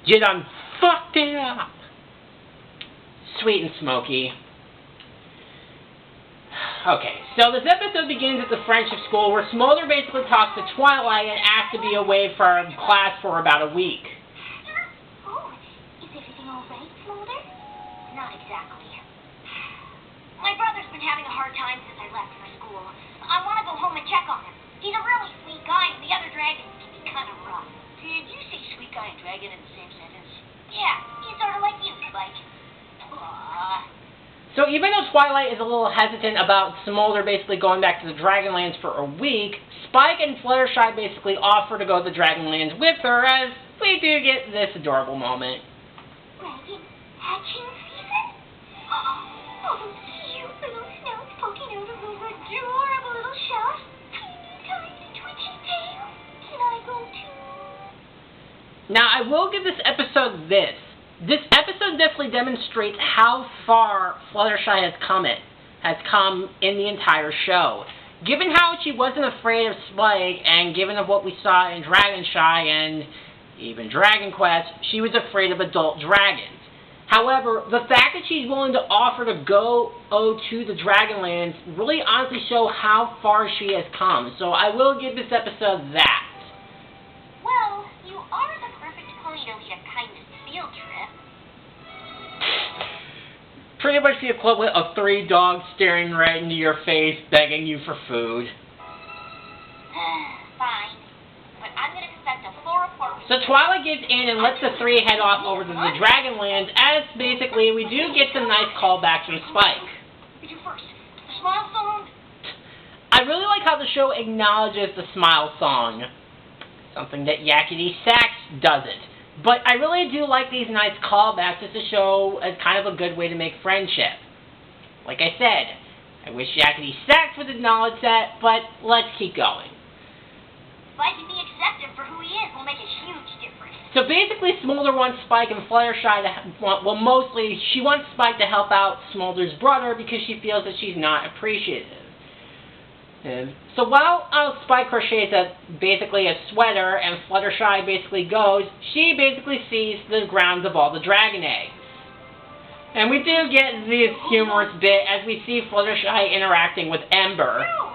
You done fucked it up. Sweet and Smokey. Okay, so this episode begins at the friendship school where Smolder basically talks to Twilight and asks to be away from class for about a week. Oh, is everything all right, Smolder? Not exactly. My brother's been having a hard time since I left for school. I want to go home and check on him. He's a really sweet guy, and the other dragons can be kind of rough. Did you say sweet guy and dragon in the same sentence? Yeah, he's sort of like you, Spike. Aww. So even though Twilight is a little hesitant about Smolder basically going back to the Dragonlands for a week, Spike and Fluttershy basically offer to go to the Dragonlands with her, as we do get this adorable moment. Dragon hatching season? Oh, cute little snouts poking out of those adorable little shells. Teeny tiny twitchy tails. Can I go too? Now, I will give this episode this. This episode definitely demonstrates how far Fluttershy has come in the entire show. Given how she wasn't afraid of Spike, and given of what we saw in Dragonshy and even Dragon Quest, she was afraid of adult dragons. However, the fact that she's willing to offer to go to the Dragonlands really honestly show how far she has come. So I will give this episode that. Well, you are the perfect pony to lead a kind of field trip. Pretty much the equivalent of 3 dogs staring right into your face, begging you for food. Fine. But I'm going to expect a full report. So Twilight gets in and lets the 3 head off over to the Dragonlands, as basically we do get some nice callbacks from Spike. You do first. The smile song. I really like how the show acknowledges the Smile Song. Something that Yakety Sax doesn't. But I really do like these nice callbacks just to show as kind of a good way to make friendship. Like I said, I wish Yakety Sax would acknowledge that, but let's keep going. Spike can be accepted for who he is will make a huge difference. So basically Smolder wants Spike and Fluttershy to, mostly she wants Spike to help out Smolder's brother because she feels that she's not appreciative. So while Spike crochets basically a sweater and Fluttershy basically goes, she basically sees the grounds of all the dragon eggs. And we do get this humorous bit as we see Fluttershy interacting with Ember. Oh,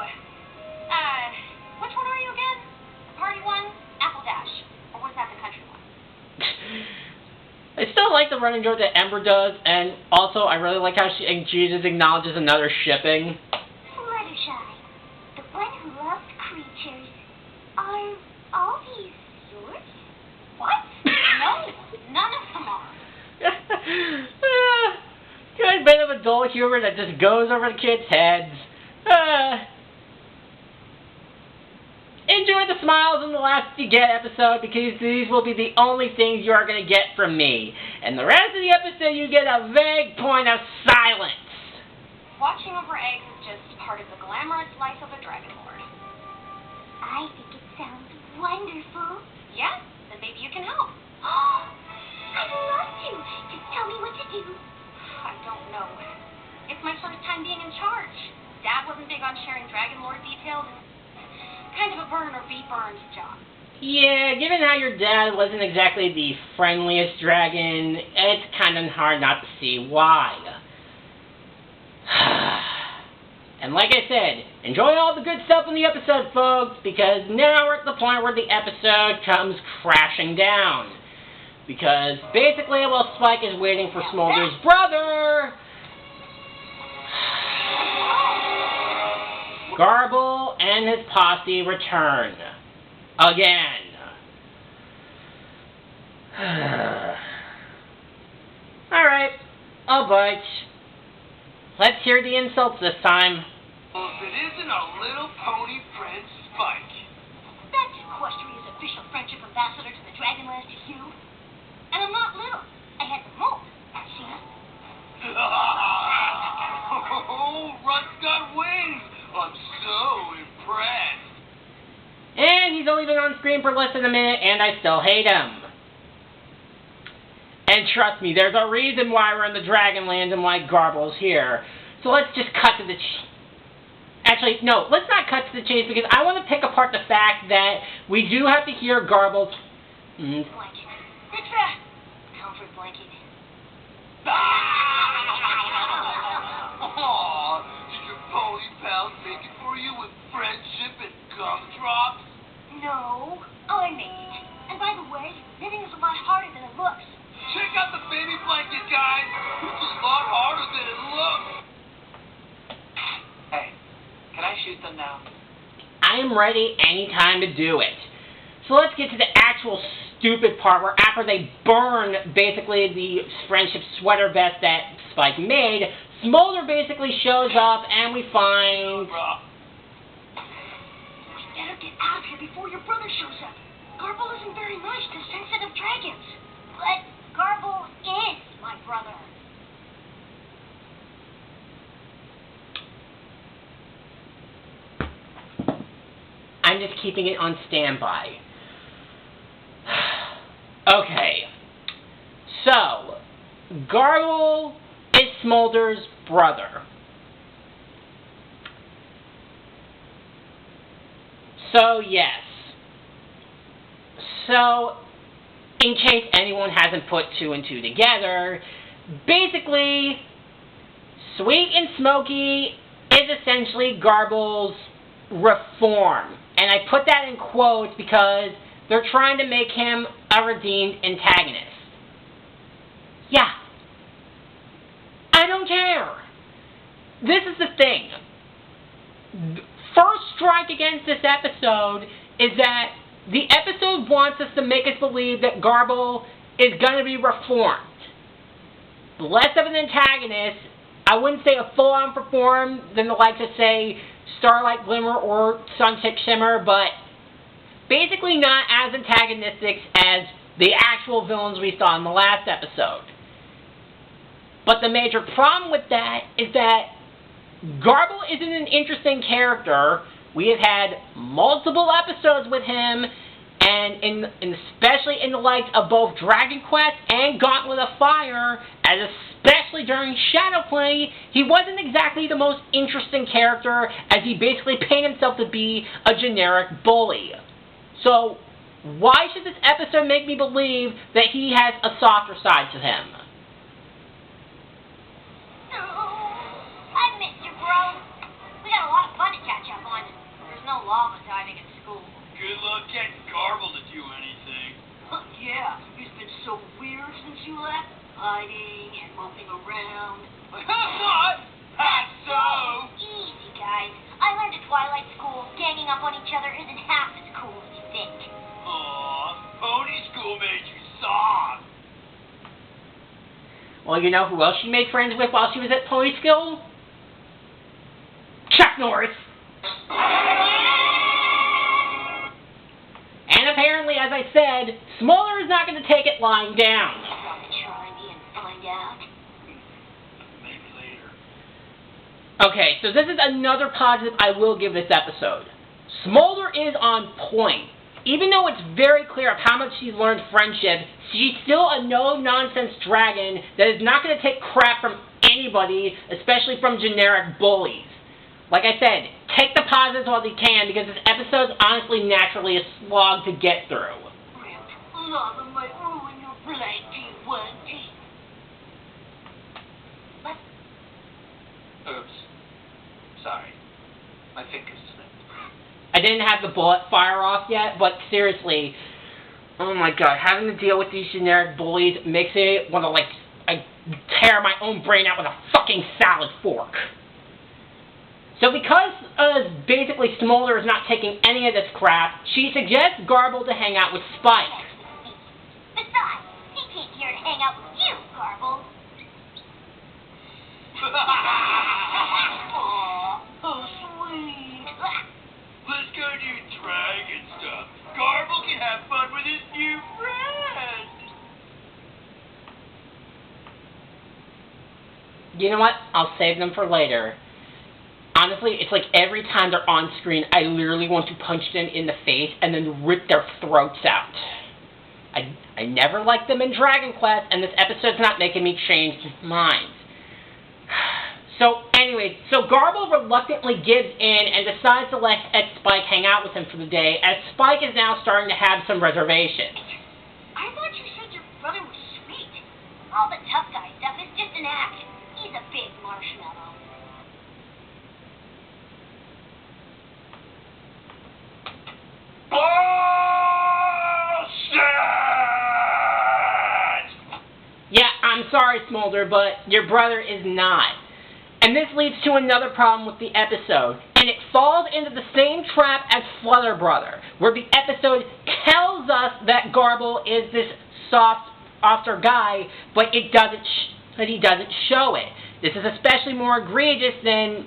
which one are you again? The party one? Apple Dash. Or was that the country one? I still like the running joke that Ember does, and also I really like how she just acknowledges another shipping. Fluttershy, the one who loves creatures. Are all these yours? What? No, none of them are. Good bit of adult humor that just goes over the kids' heads. Enjoy the smiles in the last You Get episode, because these will be the only things you are going to get from me. And the rest of the episode you get a vague point of silence. Watching over eggs is just part of the glamorous life of a Dragon Lord. I think it sounds wonderful. Yeah? Then maybe you can help. I'd love to. Just tell me what to do. I don't know. It's my first time being in charge. Dad wasn't big on sharing Dragon Lord details. Kind of a burn or be burned job. Yeah, given how your dad wasn't exactly the friendliest dragon, it's kind of hard not to see why. And like I said, enjoy all the good stuff in the episode, folks, because now we're at the point where the episode comes crashing down. Because basically, while Spike is waiting for Smolder's brother, Garble and his posse return. Again. Alright, I'll bite. Let's hear the insults this time. Well, if it isn't our little pony friend Spike. That's Equestria's official friendship ambassador to the Dragonlands to you. And I'm not little. I had the molt. See? Oh, Runt's got wings. I'm so impressed. And he's only been on screen for less than a minute, and I still hate him. And trust me, there's a reason why we're in the Dragonlands and why Garble's here. So let's just cut to the Actually, no, let's not cut to the chase, because I want to pick apart the fact that we do have to hear Garble's... Aw, did your pony pals make it for you with friendship and gumdrops? No, I made it. And by the way, knitting is a lot harder than it looks. Check out the baby blanket, guys. It's a lot harder than it looks. Hey, can I shoot them now? I am ready anytime to do it. So let's get to the actual stupid part where after they burn basically the friendship sweater vest that Spike made, Smolder basically shows up and we find... We better get out of here before your brother shows up. Garble isn't very nice to sensitive dragons. But Garble is my brother. I'm just keeping it on standby. Okay. So, Garble is Smolder's brother. So, yes. So, in case anyone hasn't put two and two together, basically, Sweet and Smokey is essentially Garble's reform. And I put that in quotes because they're trying to make him a redeemed antagonist. Yeah. I don't care. This is the thing. First strike against this episode is that the episode wants us to make us believe that Garble is going to be reformed. Less of an antagonist. I wouldn't say a full-on reform than the likes of, say, Starlight Glimmer or Sunset Shimmer, but basically not as antagonistic as the actual villains we saw in the last episode. But the major problem with that is that Garble isn't an interesting character. We have had multiple episodes with him, and especially in the likes of both Dragon Quest and Gauntlet of Fire, and especially during Shadowplay, he wasn't exactly the most interesting character, as he basically painted himself to be a generic bully. So, why should this episode make me believe that he has a softer side to him? I missed you, bro. We got a lot of fun to catch up on. There's no lava diving at school. Good luck getting Garble to do anything. Yeah, he's been so weird since you left. Hiding and moping around. What? That's so. Easy, guys. I learned at Twilight School ganging up on each other isn't half as cool as you think. Aw, pony school made you soft. Well, you know who else she made friends with while she was at Pony School? Chuck Norris. And apparently, as I said, Smolder is not going to take it lying down. Try me and find out. Maybe later. Okay, so this is another positive I will give this episode. Smolder is on point. Even though it's very clear of how much she's learned friendship, she's still a no-nonsense dragon that is not going to take crap from anybody, especially from generic bullies. Like I said, take the positives while you can, because this episode's honestly naturally a slog to get through. Lava might ruin your blanky wanky. What? Oops. Sorry. My fingers slipped. I didn't have the bullet fire off yet, but seriously, oh my god, having to deal with these generic bullies makes me want to, like, I tear my own brain out with a fucking salad fork. So because basically Smolder is not taking any of this crap, she suggests Garble to hang out with Spike. Besides, he came here to hang out with you, Garble. Aw, oh sweet. Let's go do dragon stuff. Garble can have fun with his new friend. You know what? I'll save them for later. Honestly, it's like every time they're on screen, I literally want to punch them in the face and then rip their throats out. I never liked them in Dragon Quest, and this episode's not making me change minds. So, anyway, so Garble reluctantly gives in and decides to let Spike hang out with him for the day, as Spike is now starting to have some reservations. I thought you said your brother was sweet. All the tough guy stuff is just It's an act. He's a big marshmallow. Bullshit! Yeah, I'm sorry, Smolder, but your brother is not. And this leads to another problem with the episode, and it falls into the same trap as Flutter Brother, where the episode tells us that Garble is this softer guy, but he doesn't show it. This is especially more egregious than,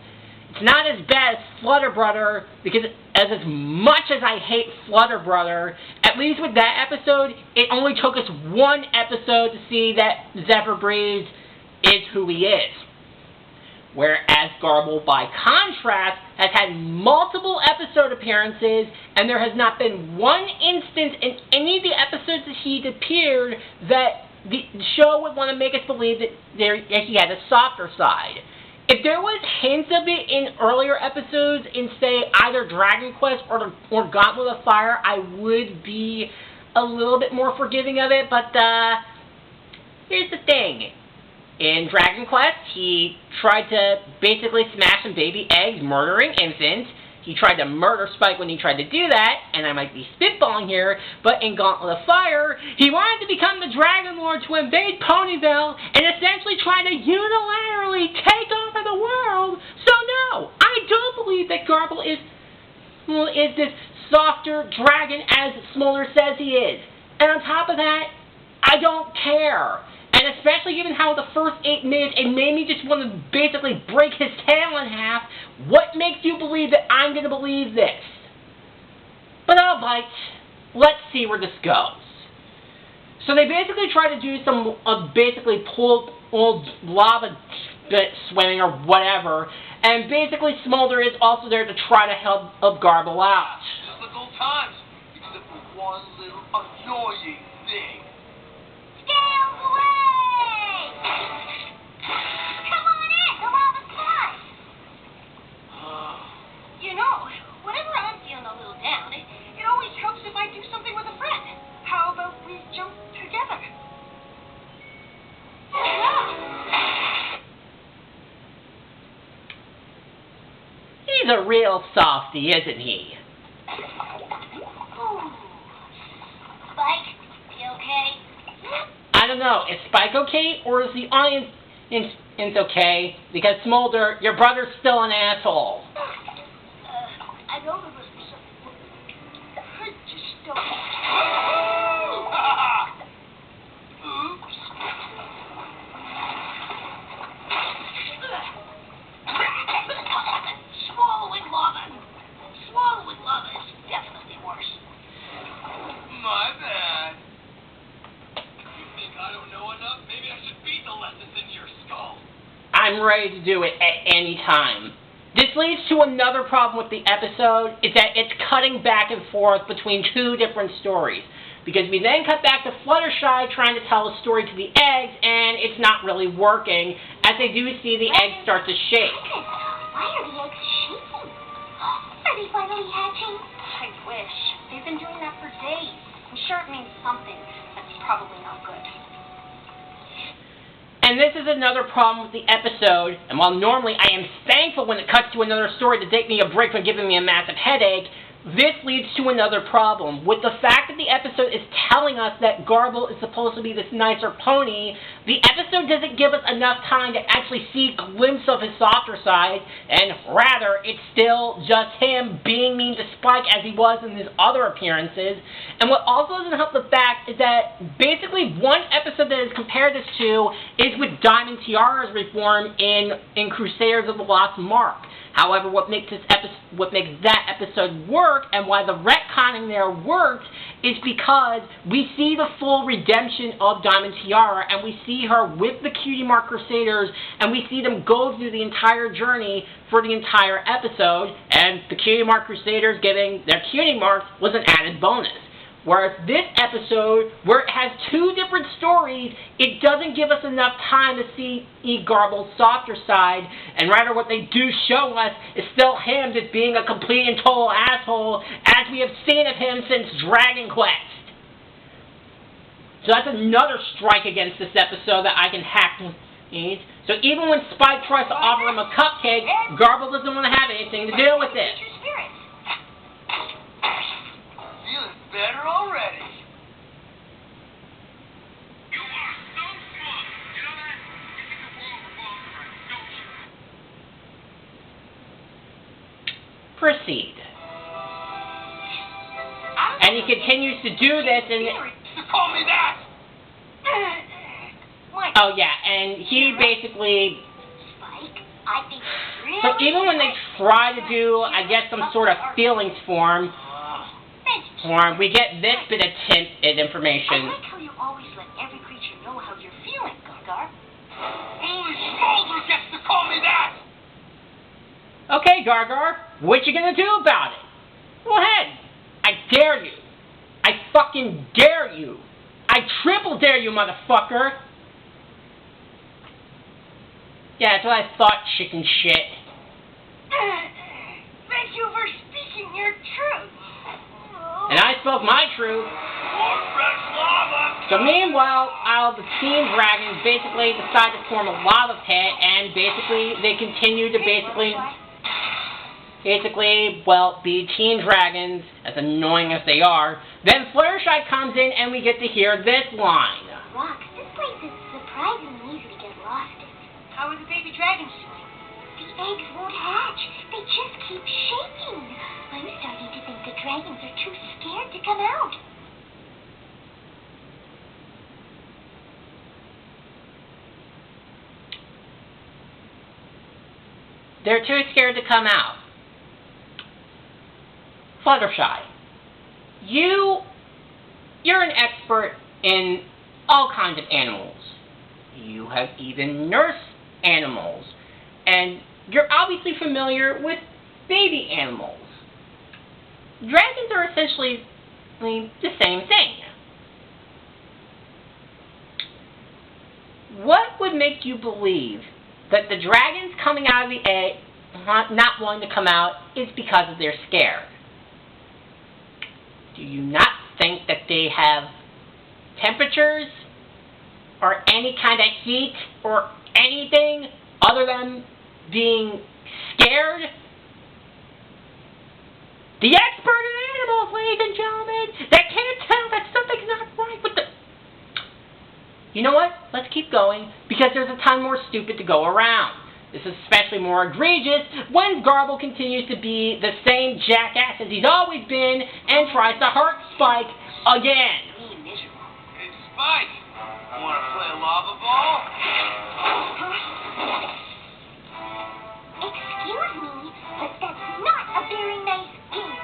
it's not as bad as Flutter Brother, because as much as I hate Flutter Brother, at least with that episode, it only took us one episode to see that Zephyr Breeze is who he is. Whereas Garble, by contrast, has had multiple episode appearances, and there has not been one instance in any of the episodes that he's appeared that the show would want to make us believe that he had a softer side. If there was hints of it in earlier episodes, in, say, either Dragon Quest or Gauntlet of Fire, I would be a little bit more forgiving of it, but here's the thing. In Dragon Quest, he tried to basically smash some baby eggs, murdering infants. He tried to murder Spike when he tried to do that, and I might be spitballing here, but in Gauntlet of Fire, he wanted to become the Dragon Lord to invade Ponyville and essentially try to unilaterally take over the world. So no, I don't believe that Garble is this softer dragon as Smolder says he is. And on top of that, I don't care. And especially given how the first 8 minutes, it made me just want to basically break his tail in half. What makes you believe that I'm going to believe this? But alright, let's see where this goes. So they basically try to do some, basically pull old lava swimming or whatever, and basically Smolder is also there to try to help Garble out. Just like old times, except for one little annoying thing. Scales away! Come on in, the lava's fine. You know, whenever I'm feeling a little down, it always helps if I do something with a friend. How about we jump together? He's a real softy, isn't he? Ooh. Spike, you okay? I don't know, is Spike okay, or is the audience okay? Because Smolder, your brother's still an asshole. I know there was some... I just don't... Oops. Swallowing lava is definitely worse. My bad. You think I don't know enough? Maybe I should beat the lessons into your skull. I'm ready to do it at any time. This leads to another problem with the episode, is that it's cutting back and forth between two different stories. Because we then cut back to Fluttershy trying to tell a story to the eggs, and it's not really working, as they do see the eggs start to shake. Why are the eggs shaking? Are they finally hatching? I wish. They've been doing that for days. I'm sure it means something. That's probably not good. And this is another problem with the episode, and while normally I am thankful when it cuts to another story to take me a break from giving me a massive headache, this leads to another problem. With the fact that the episode is telling us that Garble is supposed to be this nicer pony, the episode doesn't give us enough time to actually see a glimpse of his softer side, and rather, it's still just him being mean to Spike as he was in his other appearances. And what also doesn't help the fact is that basically one episode that is compared this to is with Diamond Tiara's reform in Crusaders of the Lost Mark. However, what makes that episode work and why the retconning there worked is because we see the full redemption of Diamond Tiara, and we see her with the Cutie Mark Crusaders, and we see them go through the entire journey for the entire episode, and the Cutie Mark Crusaders getting their Cutie Marks was an added bonus. Whereas this episode, where it has two different stories, it doesn't give us enough time to see Garble's softer side, and rather what they do show us is still him just being a complete and total asshole, as we have seen of him since Dragon Quest. So that's another strike against this episode that I can So even when Spike tries to offer him a cupcake, Garble doesn't want to have anything to do with it. Feeling better already. You are so smart. You know that? You think the world revolves around you, don't you? Proceed. And he continues to do this, and call me that. oh yeah, and he basically. Spike, I think really So even when they try to do, I guess, some sort of feelings form, we get this bit of information. I like how you always let every creature know how you're feeling, Gargar. Holy smolder gets to call me that. Okay, Gargar, what you gonna do about it? Go ahead. I dare you. I fucking dare you. I triple dare you, motherfucker. Yeah, that's what I thought, chicken shit. Thank you for speaking your truth. And I spoke my truth. More fresh lava. So meanwhile, the Teen Dragons basically decide to form a lava pit, and basically they continue to well, be Teen Dragons, as annoying as they are. Then Fluttershy comes in, and we get to hear this line. Rox, this place is surprisingly easy to get lost in. How are the baby dragons doing? The eggs won't hatch. They just keep shaking. I'm starting to think the dragons are too scared to come out. They're too scared to come out. Fluttershy, you're an expert in all kinds of animals. You have even nursed animals, and you're obviously familiar with baby animals. Dragons are essentially the same thing. What would make you believe that the dragons coming out of the egg, not wanting to come out, is because of they're scared? Do you not think that they have temperatures or any kind of heat or anything other than being scared? The expert in animals, ladies and gentlemen, that can't tell that something's not right with the... You know what? Let's keep going, because there's a ton more stupid to go around. This is especially more egregious when Garble continues to be the same jackass as he's always been and tries to hurt Spike again. Hey, Spike, wanna play lava ball? Excuse me, but that's not a very nice game.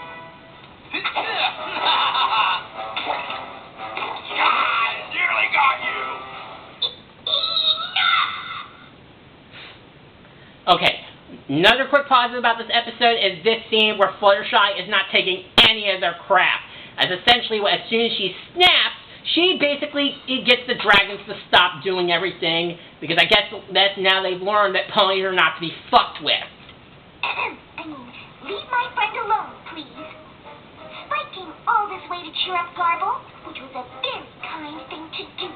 Nearly got you. Okay, another quick positive about this episode is this scene where Fluttershy is not taking any of their crap. As essentially, as soon as she snaps, she basically gets the dragons to stop doing everything, because I guess that's now they've learned that ponies are not to be fucked with. Leave my friend alone, please. Spike came all this way to cheer up Garble, which was a very kind thing to do.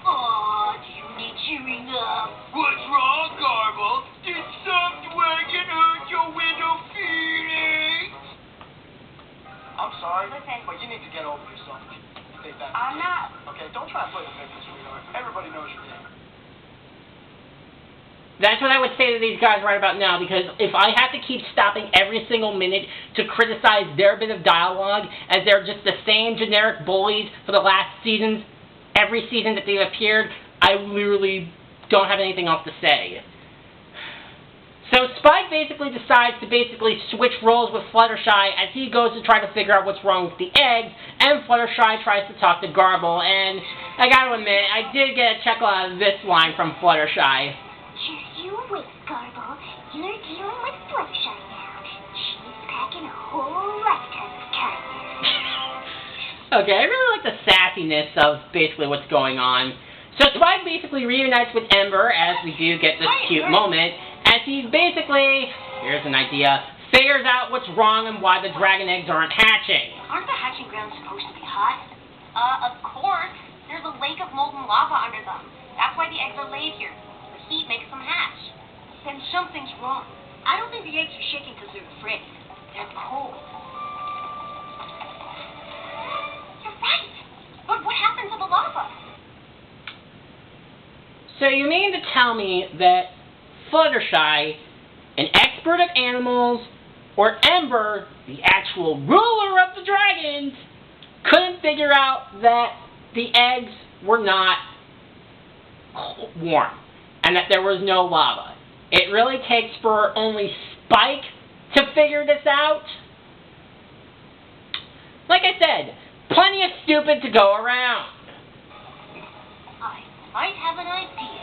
Aw, do you need cheering up? What's wrong, Garble? Did some dragon hurt your widow feelings? I'm sorry, but you need to get over yourself. I'm not. Okay, don't try to play the victim, sweetheart. Everybody knows you're here. That's what I would say to these guys right about now, because if I have to keep stopping every single minute to criticize their bit of dialogue, as they're just the same generic bullies for the last seasons, every season that they've appeared, I literally don't have anything else to say. So Spike basically decides to switch roles with Fluttershy as he goes to try to figure out what's wrong with the eggs, and Fluttershy tries to talk to Garble, and I gotta admit, I did get a chuckle out of this line from Fluttershy. Just you wait, Garble. You're dealing with Fluttershy now. She's packing a whole lifetime of kindness. Okay, I really like the sassiness of basically what's going on. So Spike basically reunites with Ember, as we do get this cute moment, as he basically, here's an idea, figures out what's wrong and why the dragon eggs aren't hatching. Aren't the hatching grounds supposed to be hot? Of course. There's a lake of molten lava under them. That's why the eggs are laid here. heat makes them hatch. Then something's wrong. I don't think the eggs are shaking because they're afraid. They're cold. You're right. But what happened to the lava? So you mean to tell me that Fluttershy, an expert of animals, or Ember, the actual ruler of the dragons, couldn't figure out that the eggs were not warm and that there was no lava? It really takes for only Spike to figure this out? Like I said, plenty of stupid to go around. I might have an idea.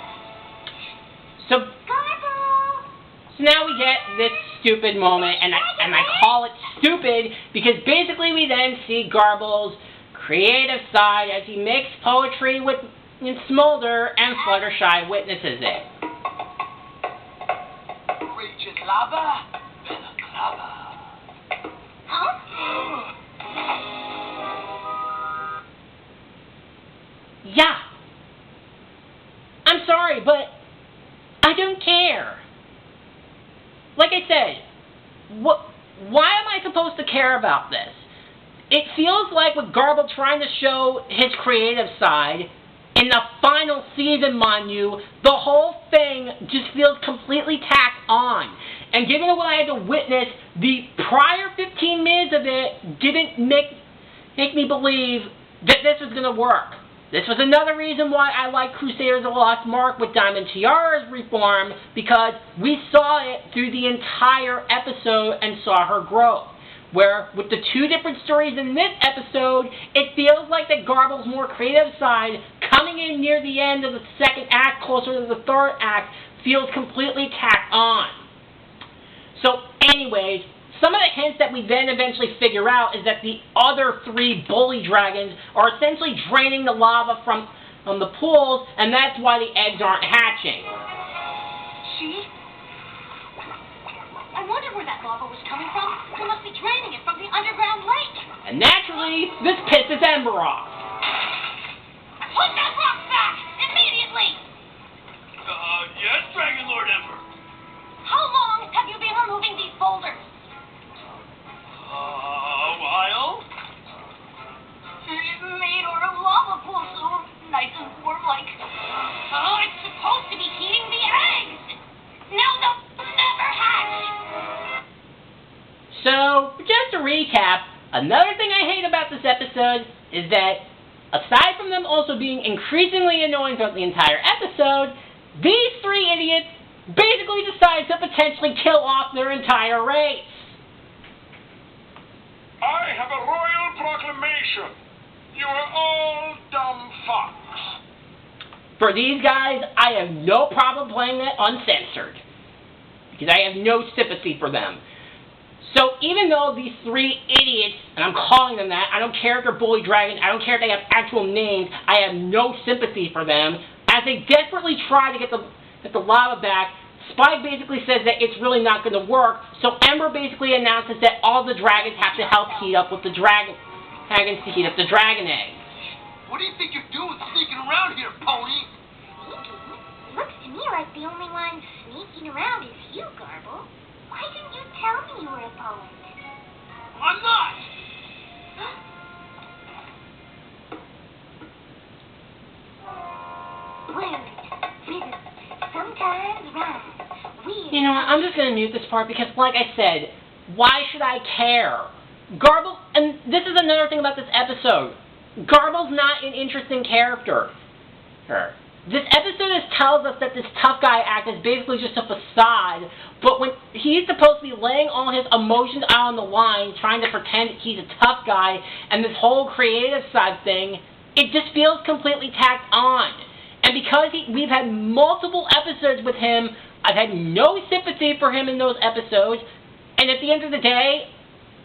So Garble! So now we get this stupid moment, and I call it stupid because basically we then see Garble's creative side as he makes poetry with Smolder, and Fluttershy witnesses it. Raging lava, balaclava. Huh? Yeah. I'm sorry, but I don't care. Like I said, why am I supposed to care about this? It feels like with Garble trying to show his creative side, in the final season, mind you, the whole thing just feels completely tacked on. And given what I had to witness, the prior 15 minutes of it didn't make me believe that this was going to work. This was another reason why I like Crusaders of the Lost Mark with Diamond Tiara's reform, because we saw it through the entire episode and saw her growth. Where, with the two different stories in this episode, it feels like that Garble's more creative side, coming in near the end of the second act, closer to the third act, feels completely tacked on. So, anyways, some of the hints that we then eventually figure out is that the other three bully dragons are essentially draining the lava from the pools, and that's why the eggs aren't hatching. See? I wonder where that lava was coming from. We must be draining it from the underground lake. And naturally, this pisses Ember off. Put that rock back! Immediately! Yes, Dragon Lord Ember. How long have you been removing these boulders? A while. It made our lava pool so nice and warm like... Oh, it's supposed to be heating the eggs! Now they'll never hatch! So, just to recap, another thing I hate about this episode is that, aside from them also being increasingly annoying throughout the entire episode, these three idiots basically decide to potentially kill off their entire race. I have a royal proclamation. You are all dumb fucks. For these guys, I have no problem playing that uncensored, because I have no sympathy for them. So even though these three idiots, and I'm calling them that, I don't care if they're bully dragons, I don't care if they have actual names, I have no sympathy for them, as they desperately try to get the lava back, Spike basically says that it's really not going to work, so Ember basically announces that all the dragons have to help heat up with the dragons to heat up the dragon eggs. What do you think you're doing sneaking around here, pony? Sneaking? Looks to me like the only one sneaking around is you, Garble. Why didn't you tell me you were a poet? I'm not. Words, rhythm, sometimes rhyme. Weird. You know what, I'm just going to mute this part because, like I said, why should I care? Garble, and this is another thing about this episode, Garble's not an interesting character. This episode tells us that this tough guy act is basically just a facade, but when he's supposed to be laying all his emotions out on the line, trying to pretend he's a tough guy, and this whole creative side thing, it just feels completely tacked on. And because we've had multiple episodes with him, I've had no sympathy for him in those episodes, and at the end of the day,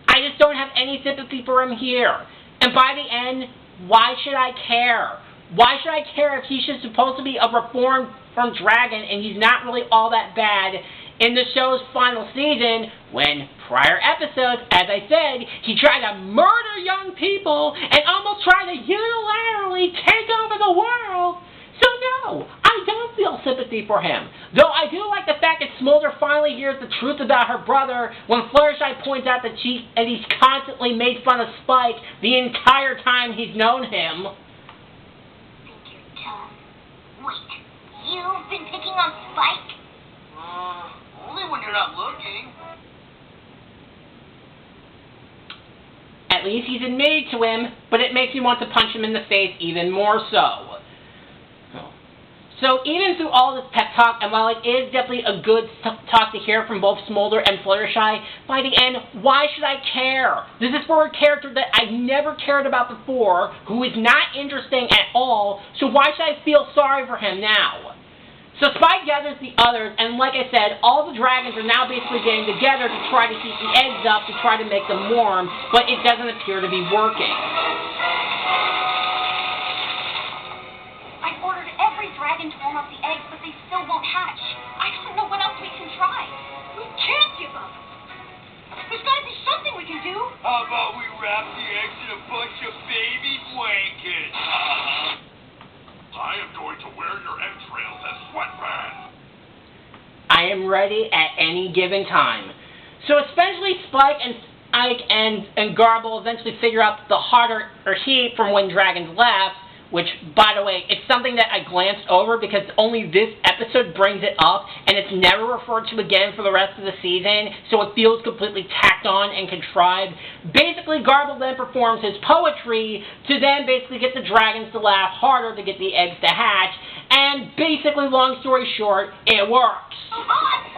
I just don't have any sympathy for him here. And by the end, why should I care? Why should I care if he's just supposed to be a reformed from dragon and he's not really all that bad in the show's final season when prior episodes, as I said, he tried to murder young people and almost tried to unilaterally take over the world So no, I don't feel sympathy for him. Though I do like the fact that Smolder finally hears the truth about her brother when Fluttershy points out that he's constantly made fun of Spike the entire time he's known him. Think you're dumb. Wait, you've been picking on Spike? Only when you're not looking. At least he's admitted to him, but it makes me want to punch him in the face even more so. So even through all this pep talk, and while it is definitely a good talk to hear from both Smolder and Fluttershy, by the end, why should I care? This is for a character that I've never cared about before, who is not interesting at all, so why should I feel sorry for him now? So Spike gathers the others, and like I said, all the dragons are now basically getting together to try to heat the eggs up, to try to make them warm, but it doesn't appear to be working. I've ordered every dragon to warm up the eggs, but they still won't hatch. I don't know what else we can try. We can't give up. There's got to be something we can do. How about we wrap the eggs in a bunch of baby blankets? I am going to wear your entrails as sweatbands. I am ready at any given time. So especially Spike and Ike and Garble eventually figure out the harder heat from when dragons left, which, by the way, it's something that I glanced over because only this episode brings it up, and it's never referred to again for the rest of the season, so it feels completely tacked on and contrived. Basically, Garble then performs his poetry to then basically get the dragons to laugh harder to get the eggs to hatch, and basically, long story short, it works. Oh,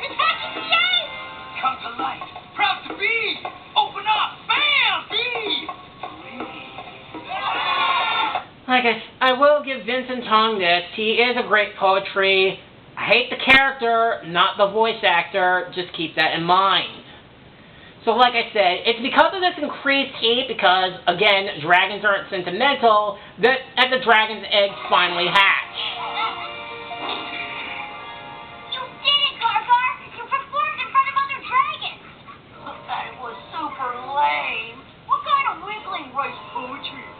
it's hatching the eggs! Come to light. Proud to be. Open up. Bam! Be. Like I will give Vincent Tong this. He is a great poetry. I hate the character, not the voice actor. Just keep that in mind. So like I said, it's because of this increased heat, because, again, dragons aren't sentimental, that the dragon's eggs finally hatch. You did it, Gargar! You performed in front of other dragons! That was super lame. What kind of wiggling rice poetry?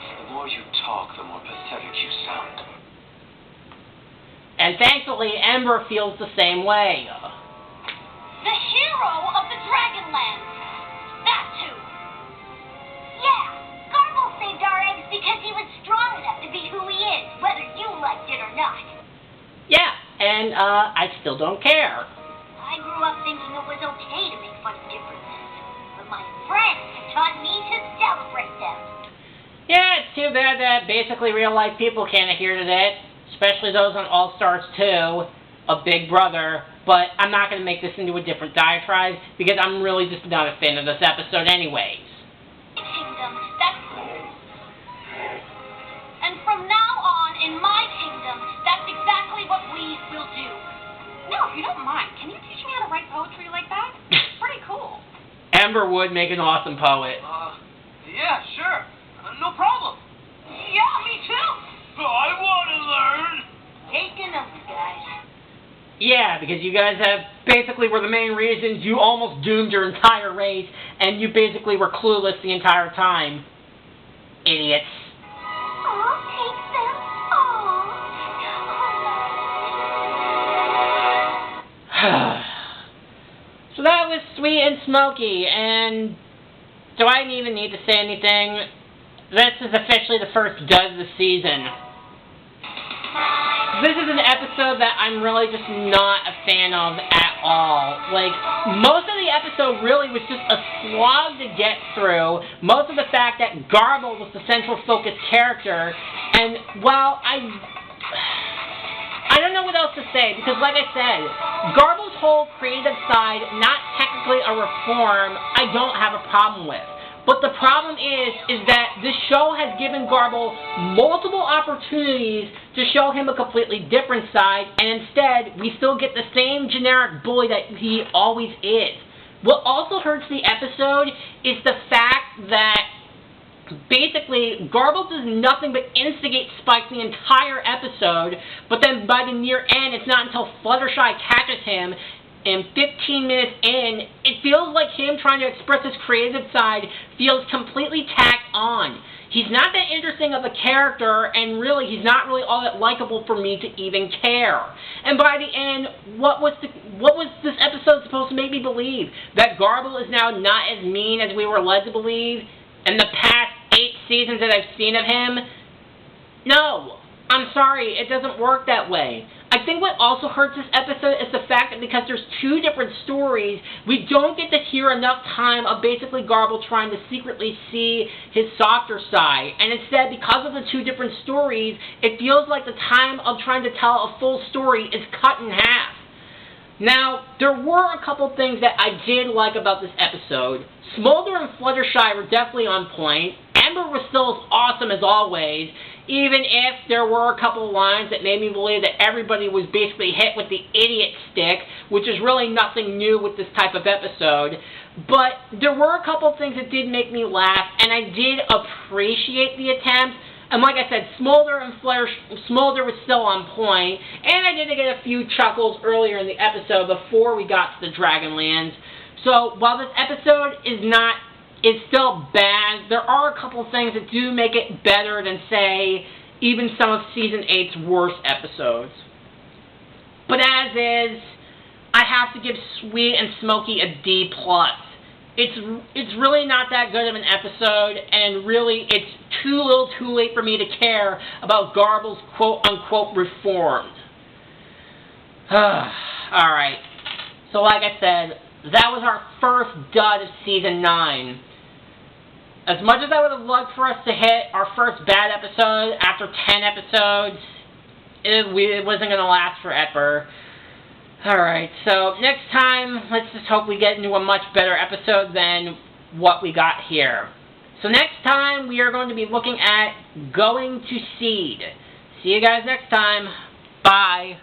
The more you talk, the more pathetic you sound. And thankfully, Ember feels the same way. The hero of the Dragonland! That's who! Yeah, Garble saved our eggs because he was strong enough to be who he is, whether you liked it or not. Yeah, and I still don't care. I grew up thinking it was okay to make fun of differences, but my friends taught me to celebrate them. Yeah, it's too bad that basically real-life people can't adhere to that, especially those on All-Stars 2, a Big Brother, but I'm not going to make this into a different diatribe, because I'm really just not a fan of this episode anyways. Kingdom, that's... And from now on, in my kingdom, that's exactly what we will do. No, if you don't mind, can you teach me how to write poetry like that? It's pretty cool. Ember would make an awesome poet. Yeah, sure. No problem. Yeah, me too. I want to learn. Take a number, guys. Yeah, because you guys have basically were the main reasons you almost doomed your entire race, and you basically were clueless the entire time. Idiots. I'll take them all. So that was Sweet and Smokey, and do I even need to say anything? This is officially the first dud of the season. This is an episode that I'm really just not a fan of at all. Like, most of the episode really was just a slog to get through. Most of the fact that Garble was the central focus character, and while I don't know what else to say, because like I said, Garble's whole creative side, not technically a reform, I don't have a problem with. But the problem is that this show has given Garble multiple opportunities to show him a completely different side, and instead, we still get the same generic bully that he always is. What also hurts the episode is the fact that basically, Garble does nothing but instigate Spike the entire episode, but then by the near end, it's not until Fluttershy catches him, and 15 minutes in, it feels like him trying to express his creative side feels completely tacked on. He's not that interesting of a character, and really, he's not really all that likable for me to even care. And by the end, what was this episode supposed to make me believe? That Garble is now not as mean as we were led to believe in the past 8 seasons that I've seen of him? No. I'm sorry, it doesn't work that way. I think what also hurts this episode is the fact that because there's 2 different stories, we don't get to hear enough time of basically Garble trying to secretly see his softer side. And instead, because of the 2 different stories, it feels like the time of trying to tell a full story is cut in half. Now, there were a couple things that I did like about this episode. Smolder and Fluttershy were definitely on point. Ember was still as awesome as always, even if there were a couple of lines that made me believe that everybody was basically hit with the idiot stick, which is really nothing new with this type of episode. But there were a couple of things that did make me laugh, and I did appreciate the attempt. And like I said, Smolder was still on point, and I did get a few chuckles earlier in the episode before we got to the Dragonlands. So while this episode is still bad, there are a couple things that do make it better than, say, even some of Season 8's worst episodes. But as is, I have to give Sweet and Smokey a D+. It's really not that good of an episode, and really it's too little too late for me to care about Garble's quote-unquote reformed. Alright, so like I said, that was our first dud of Season 9. As much as I would have loved for us to hit our first bad episode after 10 episodes, it wasn't going to last forever. Alright, so next time, let's just hope we get into a much better episode than what we got here. So next time, we are going to be looking at Going to Seed. See you guys next time. Bye.